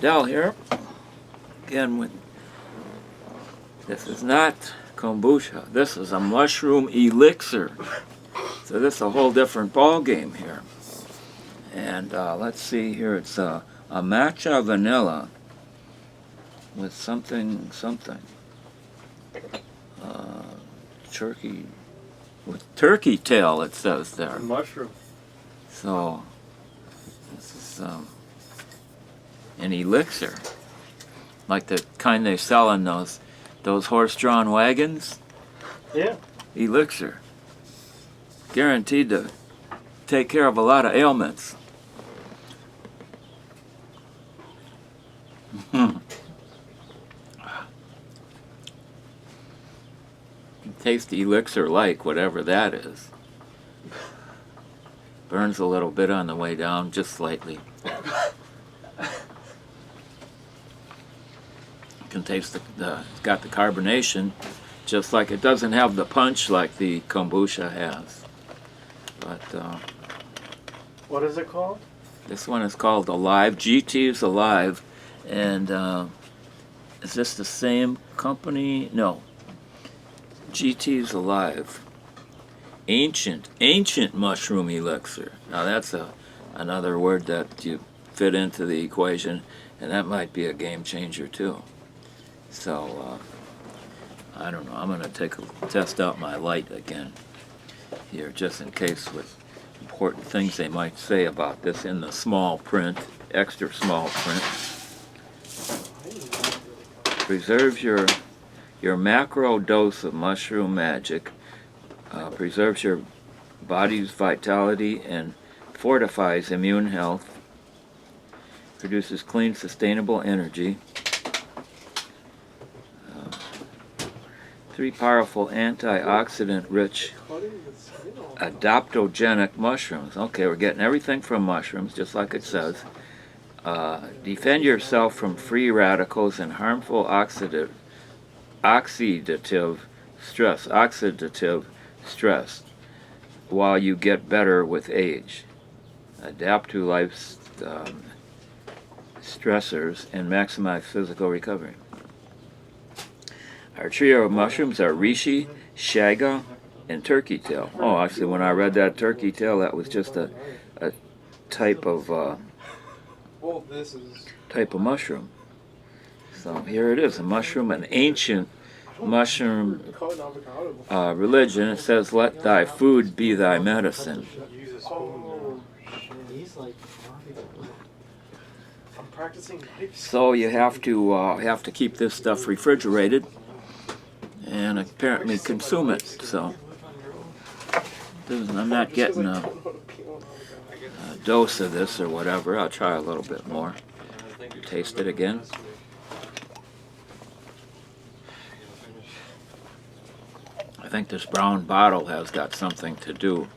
Del here. Again, this is not kombucha. This is a mushroom elixir. So this is a whole different ball game here. And let's see here. It's a matcha vanilla with something. Turkey with turkey tail. It says there. Mushroom. So this is an elixir, like the kind they sell in those horse-drawn wagons. Yeah. Elixir, guaranteed to take care of a lot of ailments. Tastes elixir-like, whatever that is. Burns a little bit on the way down, just slightly. You can taste it's got the carbonation, just like it doesn't have the punch like the kombucha has. But what is it called? This one is called Alive. GT is Alive, and is this the same company? No. GT is Alive. Ancient mushroom elixir. Now that's another word that you fit into the equation, and that might be a game changer too. So I don't know. I'm going to test out my light again here, just in case, with important things they might say about this in the small print, extra small print. Preserves your macro dose of mushroom magic. Preserves your body's vitality and fortifies immune health. Produces clean, sustainable energy. 3 powerful antioxidant-rich adaptogenic mushrooms. Okay, we're getting everything from mushrooms, just like it says. Defend yourself from free radicals and harmful oxidative stress while you get better with age. Adapt to life's stressors and maximize physical recovery. Our trio of mushrooms are Reishi, Chaga, and turkey tail. Oh, actually, when I read that turkey tail, that was just a type of mushroom. So here it is, a mushroom, an ancient mushroom religion. It says, "Let thy food be thy medicine." So you have to keep this stuff refrigerated and apparently consume it. So I'm not getting a dose of this or whatever. I'll try a little bit more. Taste it again. I think this brown bottle has got something to do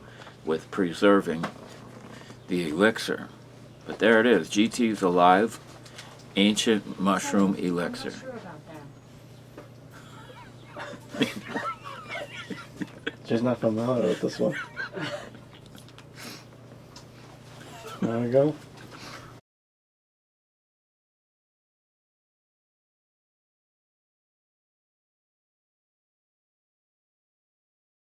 with preserving the elixir. But there it is, GT's Alive, Ancient Mushroom Elixir. She's not familiar with this one. There we go.